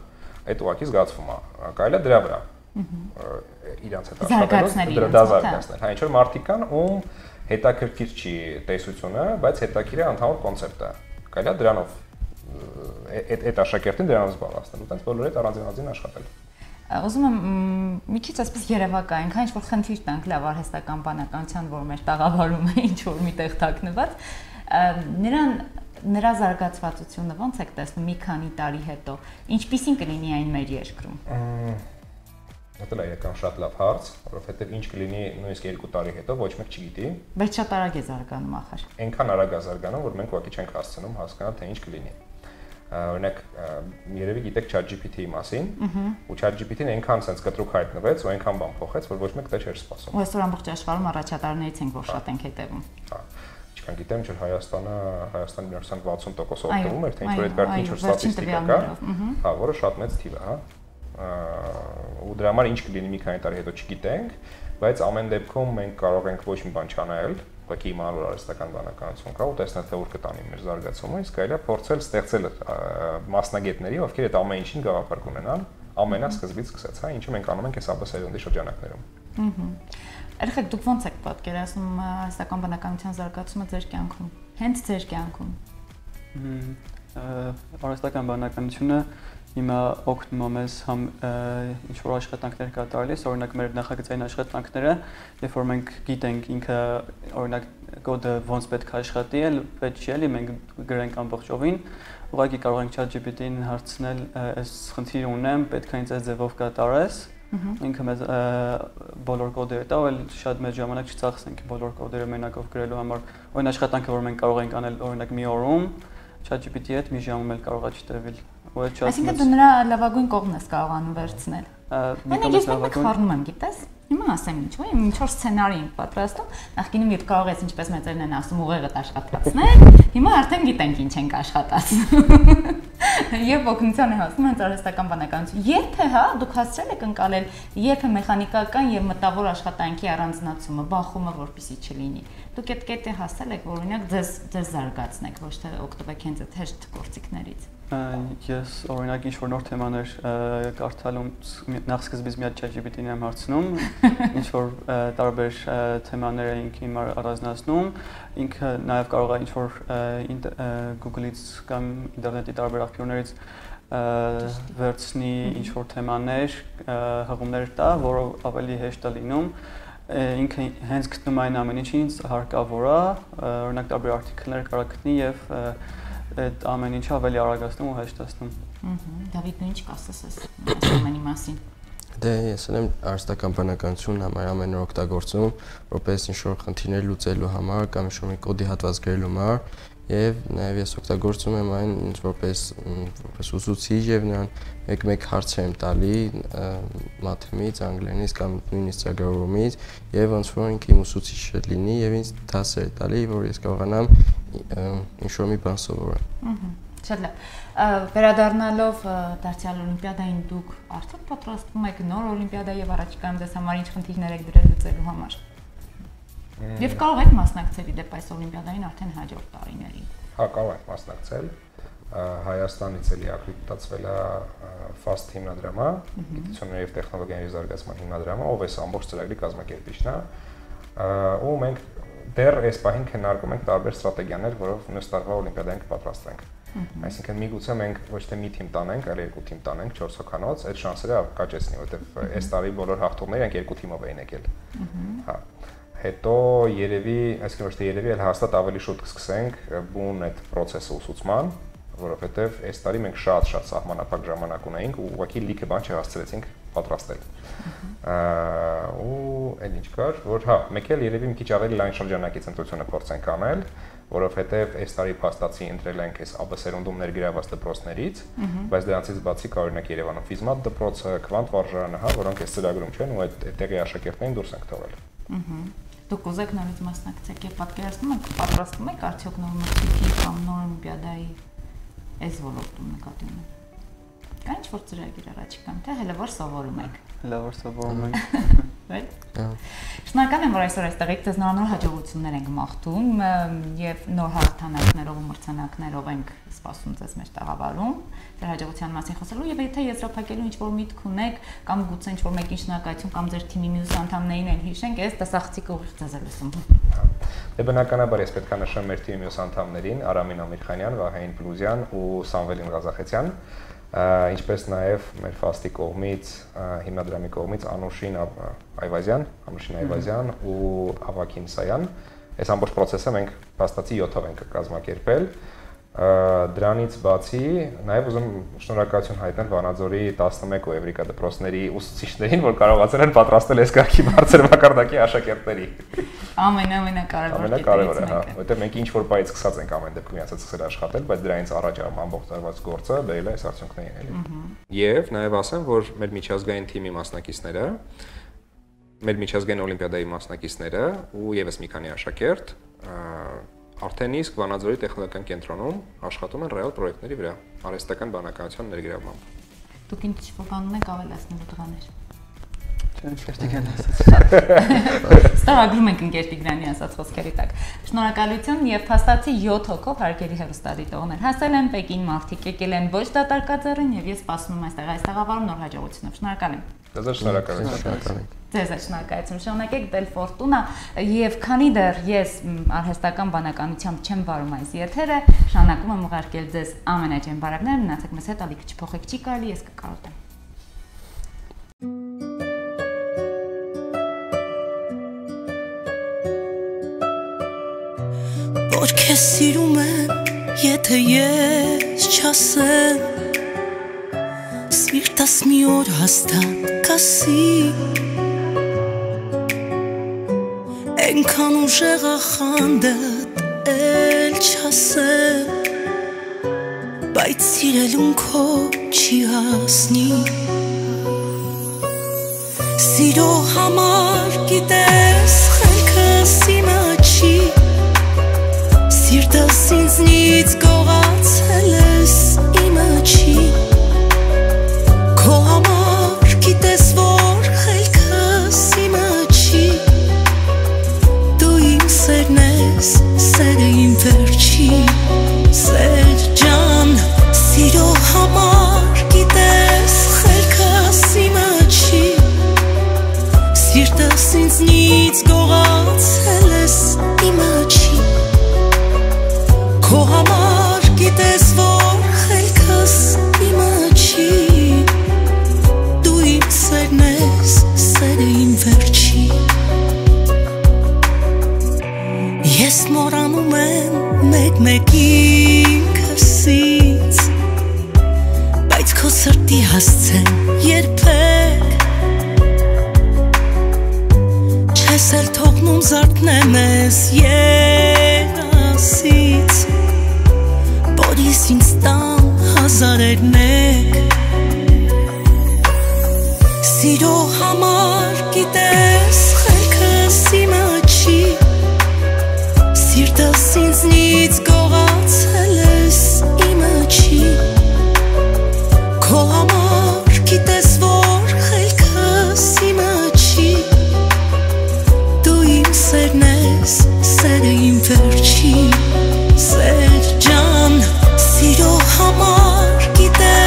այդ ուղղակի զգացվում է։ Կարելի է դրա վրա իրանց հետ աշխատել, դա զարգացնել։ Հա, ինչ որ մարդիկ կան, ում հետաքրքիր չի տեսությունը, բայց հետաքրքիր է ընդհանուր կոնցեպտը։ Կարելի է դրանով այդ աշակերտին դրանով զբաղեցնել, ու տենց բոլորի հետ առանձին աշխատել։ Ուզում եմ մի քիչ այսպես երևակայ, այնքան ինչ որ խնդիր տանք լավ արհեստական բանականության, որ մեր տաղավարում է ինչ որ միտեղ թաքնված, նրա զարգացվածությունը ո՞նց եք տեսնում մի քանի տարի հետո, ինչպիսին կլինի այն մեր երկրում։ Դա է իրական շատ լավ հարց, որովհետև ինչ կլինի նույնիսկ 2 տարի հետո ոչ մեկ չգիտի։ Բայց շատ արագ է զարգանում ախր։ Այնքան արագ է զարգանում, որ մենք ուղղակի չենք հասցնում հասկանալ, թե ինչ կլինի։ Օրինակ, երևի գիտեք ChatGPT-ի մասին, ու ChatGPT-ն այնքան sense կտրուկ հայտնվեց, ու այնքան բան փոխեց, որ ոչ մեկ դա չէր սպասում։ Ու այսօր ամբողջ աշխարհում առաջատարներից ենք, որ շատ ենք հետևում։ Հա։ Ինչքան գիտեմ, որ Հայաստանի 60% օգտվում էր, թե ինչ որ այդ կարգի ինչ որ ստատիստիկա կա, հա, որը շատ մեծ թիվ է, հա։ Ու դրա համար ինչ կլինի մի քանի տարի հետո չգիտենք, բայց ամեն դեպքում մենք կարող ենք ոչ մի բան չանել, ուղղակի իմանալ արհեստական բանականություն կա ու տեսնել թե ուր կտանի մեր զարգացումը, իսկ կարելի է փորձել ստեղծել մասնագետների, ովքեր այդ ամեն ինչին գաղափար կունենան, ամենասկզբից սկսած, հա, ինչը մենք անում ենք այս ապասերնդի շրջանակներում։ Երեխեք դուք ո՞նց եք պատկերացնում արհեստական բանականության զարգացումը ձեր կյանքում, հենց ձեր կյանքում։ Արհեստական բանականությունը հիմա օգնում է մեզ համ ինչ որ աշխատանքներ կատարելիս, օրինակ մեր նախագծային աշխատանքները, երբ որ մենք գիտենք ինքը օրինակ կոդը ոնց պետք է աշխատի, պետք չի էլի մենք գրենք ամբողջովին, ուղղակի կարող ենք ChatGPT-ին հարցնել, այս խնդիրը ունեմ, պետք է ինձ այս ձևով կատարես, ինքը մեզ բոլոր կոդերը տա, ու շատ մեծ ժամանակ չծախսենք բոլոր կոդերը մենակով գրելու համար, օրինակ աշխատանքը, որ մենք կարող ենք անել օրինակ մի օրում, ChatGPT-ի հետ մի ժամում էլ կարող է չտրվել։ Այսինքն դու նրա լավագույն կողմն ես կարողանում վերցնել։ Մենք ես մեկ խառնում եմ, գիտես։ Հիմա ասեմ ինչու, ինչ որ սցենարի ենք պատրաստում, նախկինում երբ կարող ես ինչպես մեծերն են ասում ուղեղդ աշխատացնել, հիմա արդեն գիտենք ինչ ենք աշխատացնում։ Երբ օգնության է հասնում հենց արհեստական բանականություն։ Երբ է, հա, դուք հասցրել եք ընկալել, երբ է մեխանիկական եւ մտավոր աշխատանքի առանձնացումը, բախումը, որպեսզի չլինի։ Դուք այդ կետը հասել եք, որ օրինակ ձեզ զարգացնեք, ոչ թե օգտվեք հենց այդ հեշտ գործիքներից։ Ես օրինակ ինչ որ նոր թեմաներ կարդալում նախ սկզբից մի հատ ChatGPT-ին եմ հարցնում, ինչ որ տարբեր թեմաներ ենք հիմա առանձնացնում, ինքը նաև կարող է ինչ որ Google-ից կամ ինտերնետի տարբեր աղբյուրներից վերցնի ինչ որ թեմաներ, հղումներ տա, որը ավելի հեշտ է լինում։ Ինքը հենց գտնում այն ամեն ինչը ինձ հարկավոր է, օրինակ տարբեր արտիկլներ կարող գտնի եւ այդ ամեն ինչը ավելի արագացնում ու հեշտացնում։ Դավիթ, դու ինչ կասես այս ամենի մասին։ Դե ես եմ արհեստական բանականությունն ամեն օր օգտագործում, որպես ինչ-որ խնդիրներ լուծելու համար կամ ինչ-որ մի կոդի հատված գրելու համար, եւ նաեւ ես օգտագործում եմ այն որպես ուսուցիչ եւ նրան մեկ հարցեր եմ տալի մաթեմատիկից, անգլերենից կամ նույնիսկ ծրագրավորումից եւ ոնց որ ինքը իմ ուսուցիչը լինի եւ ինձ դասեր տալի, որ ես կարողանամ ինչ-որ մի բան սովորել։ Շատ լավ։ Վերադառնալով դարձյալ օլիմպիադային դուք արդեն պատրաստվում եք նոր օլիմպիադա եւ առաջիկայում դες համար ինչ խնդիրներ եք դրել լուծելու համար։ Եվ կարող եք մասնակցել իդեպ այս օլիմպիադային արդեն հաջորդ տարիներին։ Հա, կարող ենք մասնակցել։ Հայաստանից էլի ակրեդիտացվել է FAST հիմնադրամը, գիտությունների եւ տեխնոլոգիաների զարգացման հիմնադրամը, ով է ամբողջ ծրագրի կազմակերպիչն է։ Ու մենք դեռ այս պահին քննարկում ենք տարբեր ստրատեգիաներ, որով մյուս տարվա օլիմպիադային կպատրաստվենք։ Այսինքն միգուցե մենք ոչ թե մի թիմ տանենք, այլ երկու թիմ տանենք 4 հոգանոց, այդ շանսերը կաճեցնի, որովհետև այս տարի բոլոր հաղթողները իրենք երկու թիմով էին եկել։ Հա։ Հետո երևի, այսինքն ոչ թե երևի, այլ հաստատ ավելի շուտ կսկսենք բուն այդ process-ը ուսուցման, որովհետև այս տարի մենք շատ սահմանափակ ժամանակ ունեինք ու ուղղակի լիքը բան չհասցրեցինք պատրաստել։ Ու այն ինչ կար, որ հա, մեկ էլ երևի մի քիչ ավելի լայն շրջանակից ընտրությունը փորձենք անել, որովհետև այս տարի փաստացի ընտրել ենք այս ԱԲ սերունդում ներգրաված դպրոցներից, բայց դրանցից բացի կա օրինակ Երևանում ֆիզմատ դպրոցը, Քվանտ վարժարանը, հա, որոնք այս ծրագրում չեն ու այդ տեղի աշակերտներին դուրս ենք թողել։ Դուք ուզեք նորից մասնակցեք եւ պատկերացնում եք, պատրաստվում եք արդյոք նոր մրցույթի կամ նոր օլիմպիադայի այս ոլորտում նկատի ունեմ։ Կա ինչ-որ ծրագիր առաջիկան, թե հələ որ սովորում եք։ Հələ որ սովորում ենք։ Շնորհակալ եմ, որ այսօր այստեղից ձեզ նոր հաջողություններ ենք մաղթում եւ նոր հաղթանակներով ու մրցանակներով ենք սպասում ձեզ մեր տաղավարում։ Ձեր հաջողության մասին խոսելու եւ եթե եզրափակելու ինչ-որ միտք ունեք կամ գուցե ինչ-որ մեկին շնորհակալություն կամ ձեր թիմի մյուս անդամներին էլ հիշենք, այս տեսախցիկը ուղիղ ձեզ է լսում։ Դե բնականաբար ես պետք է նշեմ մեր թիմի մյուս անդամներին՝ Արամին Ամիրխանյան, Վահեին Փլուզյան ու Սամվելին Ղազախեցյան, ինչպես նաև մեր ֆաստի կողմից, հիմնադրամի կողմից Անուշին Այվազյան ու Ավակին Սայան։ Այս ամբողջ process-ը մենք փաստացի 7-ով ենք կազմակերպել։ Դրանից բացի նաև ուզում շնորհակալություն հայտնել Վանաձորի 11 ու Էվրիկա դպրոցների ուսուցիչներին, որ կարողացել են պատրաստել այս կարգի բարձր մակարդակի աշակերտների։ Ամենակարևորը, հա, որտեղ մենք ինչ-որ բայից սկսած ենք ամեն դեպքում միացած սկսել աշխատել, բայց դրանից առաջ ամբողջ տարված գործը բերել է այս արդյունքներին էլի։ Եվ նաև ասեմ, որ մեր միջազգային թիմի մասնակիցները, մեր միջազգային օլիմպիադայի մասնակիցները ու եւս մի քանի աշակերտ արդեն իսկ Վանաձորի տեխնոլոգիական կենտրոնում աշխատում են ռեալ պրոյեկտների վրա, արհեստական բանականության ներգրավմամբ։ Դուք ինչ-որ բան ունեք ավելացնելու տղաներ։ Ստորագրում ենք ընկեր Տիգրանի ասած խոսքերի տակ։ Շնորհակալություն եւ փաստացի 7 հոգով հարգելի հեռուստադիտողներ հասել են Պեկին մարդիկ եկել են ոչ դատարկաձեռին եւ ես սպասում եմ այստեղ այս տաղավարում նոր հաջողությունով։ Շնորհակալ եմ։ Ձեզ շնորհակալություն։ Ձեզ շնորհակալություն։ Շնորհակեք Դել Ֆորտունա եւ քանի դեռ ես արհեստական բանականությամբ չեմ վարում այս եթերը, շարունակում եմ ուղարկել ձեզ ամենաճեմ բարակները, մնացեք մեզ հետ, ալիք չփոխեք չի կարելի, ես կկարոտեմ։ Որ քեզ սիրում եմ, եթե ես չասեմ, սիրտս մի օր հաստատ կասի, Ենքան ուժեղ ախանդդ էլ չասեմ, բայց սիրելուն քո չի հասնի, սիրո համար գիտես խելքս իմը չի, Սիրտս ինձնից գողացել ես իմը չի, Քո համար գիտես որ խելքս իմը չի, Դու իմ սերն ես, սերը իմ վերջի, Սեր ջան, սիրո համար գիտես խելքս իմը չի, Սիրտս ինձնից գողացել ես իմը չի, Քո համար գիտես որ խելքս իմը չի, Դու իմ սերն ես, սերը իմ վերջի, Ես մոռանում եմ մեկ-մեկ ինքսից, Բայց քո սրտի հասցեն երբեք, Չես էլ թողնում զարթնեմ ես երասից, Որիս ինձ տան հազարեր մեկ, Սիրո համար գիտես խելքս իմը չի, Սիրտս ինձնից գողացել ես իմը չի, Քո համար գիտես որ խելքս իմը չի, Դու իմ սերն ես, սերը իմ վերջի, Սեր ջան, սիրո համար գիտես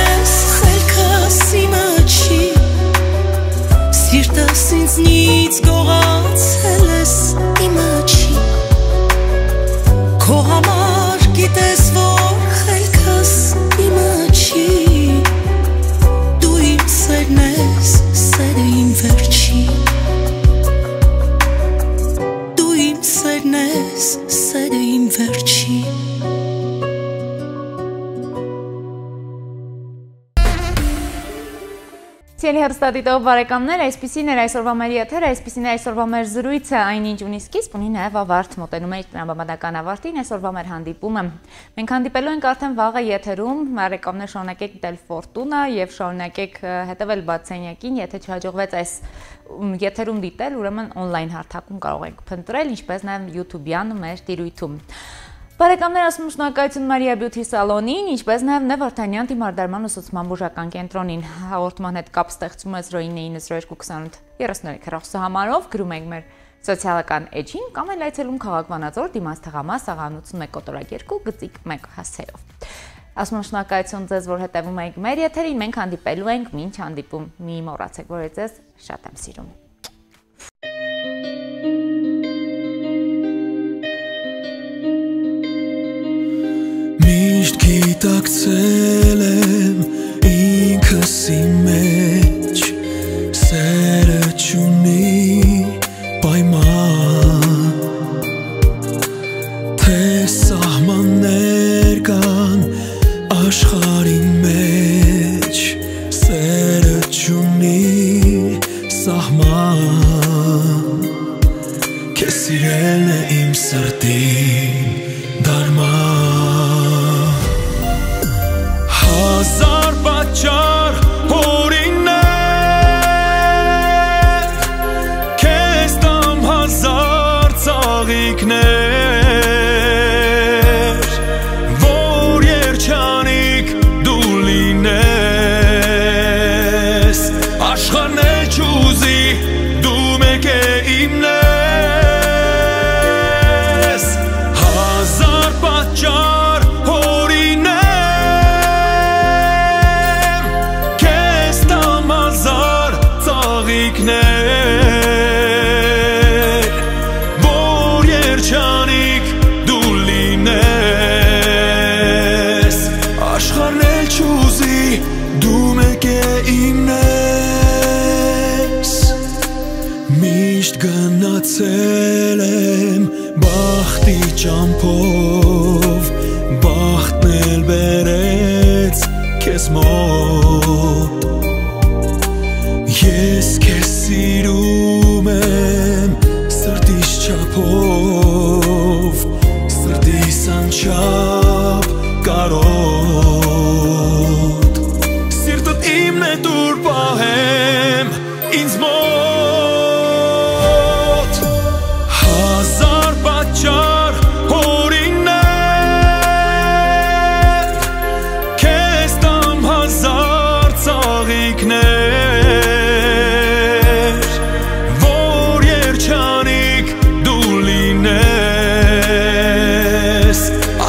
Սիրելի հեռուստադիտող բարեկամներ, այսպիսին էր այսօրվա մեր եթերը, այսպիսին է այսօրվա մեր զրույցը, այնինչ ունի սկիզբ, ունի նաև ավարտ, մոտենում ենք տրամաբանական ավարտին, այսօրվա մեր հանդիպումը։ Մենք հանդիպելու ենք արդեն վաղը եթերում, բարեկամներ շարունակեք դիտել Ֆորտունա եւ շարունակեք հետևել բացենյակին, եթե չհաջողվեց այս եթերում դիտել, ուրեմն on-line հարթակում կարող եք փնտրել, ինչպես նաև YouTube-յան մեր տիրույթում։ Բարեկամներ, ասում շնորհակալություն Մարիա Բյութի սալոնին, ինչպես նաև Նև Վարդանյան դիմարդարման ուսուցման բուժական կենտրոնին։ Հաղորդման հետ կապ ստեղծում է 099228 33 հեռախոսահամարով, գրում ենք մեր սոցիալական էջին կամ էլ այցելում Քաղաքվանաձոր դիմաց թղամաս աղան 81 գծիկ 1 հասցեով։ Ասում եմ շնորհակալություն ձեզ, որ հետևում եք մեր եթերին, մենք հանդիպելու ենք մինչ հանդիպում։ Մի մոռացեք, որ ձեզ շատ եմ սիրում։ Միշտ գիտակցել եմ ինքս իմ մեջ, սերը չունի պայման, թե սահմաններ կան աշխարհին մեջ, սերը չունի սահման, քեզ սիրելն է իմ սրտին դարման, հազար պատճառ օրիններ, քեզ տամ հազար ծաղիկներ, որ երջանիկ դու լինես, աշխարհն էլ չուզի դու մեկ է իմն ես, հազար պատճառ օրիններ, քեզ տամ հազար ծաղիկներ, որ երջանիկ դու լինես, աշխարհն էլ չուզի դու մեկ է իմն ես, միշտ գնացել եմ բախտի ճամփով, բախտն էլ բերեց քեզ մոտ, ես քեզ սիրում եմ սրտիս չափով, սրտիս անչափ կարոտ, սիրտդ իմն է դուր պահեմ ինձ մոտ, հազար պատճառ օրիններ, քեզ տամ հազար ծաղիկներ, որ երջանիկ դու լինես,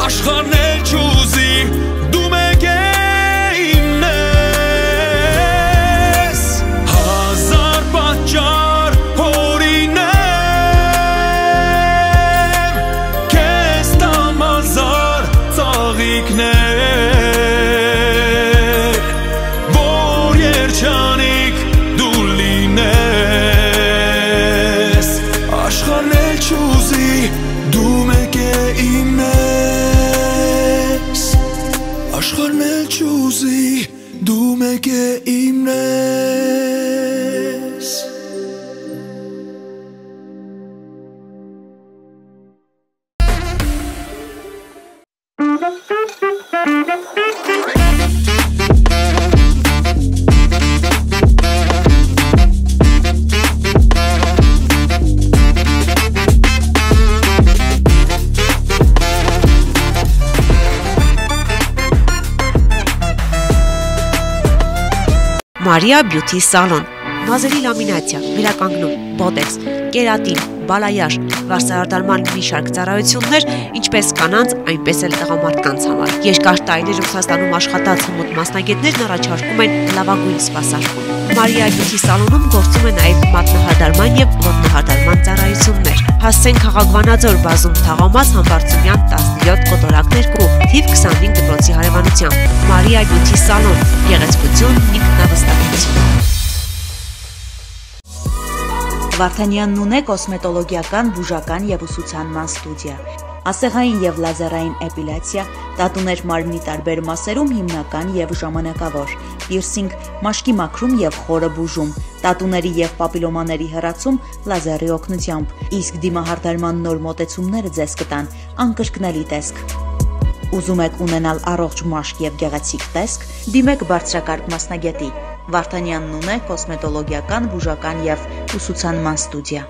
աշխարհն էլ չուզի դու մեկ է իմն ես, հազար պատճառ օրիններ, քեզ տամ հազար ծաղիկներ, որ երջանիկ դու լինես, աշխարհն էլ չուզի դու մեկ է իմն ես, աշխարհն էլ չուզի դու մեկ է իմն ես։ Մարիա Բյութի սալոն, մազերի լամինացիա, վերականգնում, բոտեքս, կերատին, բալայաշ, վարսահարդարման մի շարք ծառայություններ, ինչպես կանանց, այնպես էլ տղամարդկանց համար։ Երկար տարիներ Ռուսաստանում աշխատած հմուտ մասնագետներն առաջարկում են լավագույն սպասարկում։ Մարիա Բյութի սալոնում գործում է նաև մատնահարդարման և ոտնահարդարման ծառայություններ։ Հասցեն Քաղաքվանաձոր բազում թաղամաս Համբարձումյան 17 կոտորակ 2, թիվ 25 դպրոցի հարևանությամբ։ Մարիա Բյութի սալոն, գեղեցկություն, ինքնավստահություն։ Վարդանյանն ունե կոսմետոլոգիական, բուժական և ուսուցանման ստուդիա։ ասեղային եւ լազերային էպիլյացիա, տատուներ մարմնի տարբեր մասերում հիմնական եւ ժամանակավոր, պիրսինգ, մաշկի մաքրում եւ խորը բուժում, տատուների եւ պապիլոմաների հեռացում լազերի օգնությամբ, իսկ դիմահարդարման նոր մոտեցումները ձեզ կտան անկրկնելի տեսք։ Ուզում եք ունենալ առողջ մաշկ եւ գեղեցիկ տեսք, դիմեք բարձրակարգ մասնագետի։ Վարդանյան Նունե, կոսմետոլոգիական, բուժական եւ ուսուցանման ստուդիա։